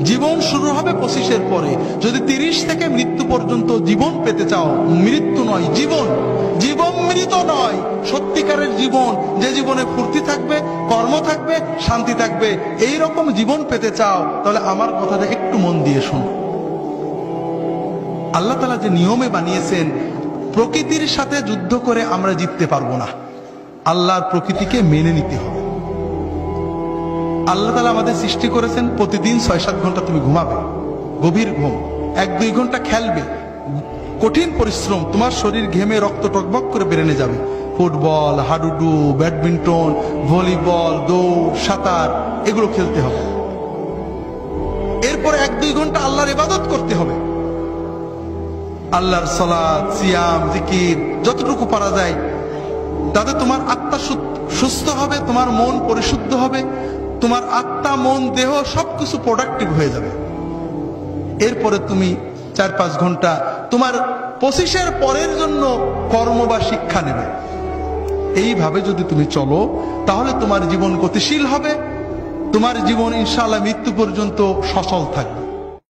জীবন শুরু হবে 25-এর পরে। যদি 30 থেকে মৃত্যু পর্যন্ত জীবন পেতে চাও, মৃত্যু নয় জীবন, জীবন মৃত নয়, সত্যিকারের জীবন, যে জীবনে ফুর্তি থাকবে, কর্ম থাকবে, শান্তি থাকবে, এই রকম জীবন পেতে চাও, তাহলে আমার কথাটা একটু মন দিয়ে শোনো। আল্লাহ তাআলা যে নিয়মে বানিয়েছেন, প্রকৃতির সাথে যুদ্ধ করে আমরা জিততে পারবো না, আল্লাহর প্রকৃতিকে মেনে নিতে হবে। আল্লাহ তাআলা আমাদের সৃষ্টি করেছেন প্রতিদিন 6-7 ঘন্টা তুমি ঘুমাবে, গভীর ঘুম, 1-2 ঘন্টা খেলবে, কঠিন পরিশ্রম, তোমার শরীর ঘেমে রক্ত টকবক করে বেরেনে যাবে, ফুটবল, হাডুডু, ব্যাডমিন্টন, ভলিবল, দৌড়, সাঁতার, এগুলো খেলতে হবে। এরপর 1-2 ঘন্টা আল্লাহর ইবাদত করতে হবে, আল্লাহর সালাত, সিয়াম, জিকির যতটুকু পারা যায়, তাতে তোমার আত্মা সুস্থ হবে, তোমার মন পরিশুদ্ধ হবে, তোমার আত্মা, মন, দেহ সবকিছু প্রোডাক্টিভ হয়ে যাবে। এরপরে তুমি 4-5 ঘন্টা তোমার 25-এর পরের জন্য কর্ম বা শিক্ষা নেবে। এইভাবে যদি তুমি চলো, তাহলে তোমার জীবন গতিশীল হবে, তোমার জীবন ইনশাআল্লাহ মৃত্যু পর্যন্ত সচল থাকবে।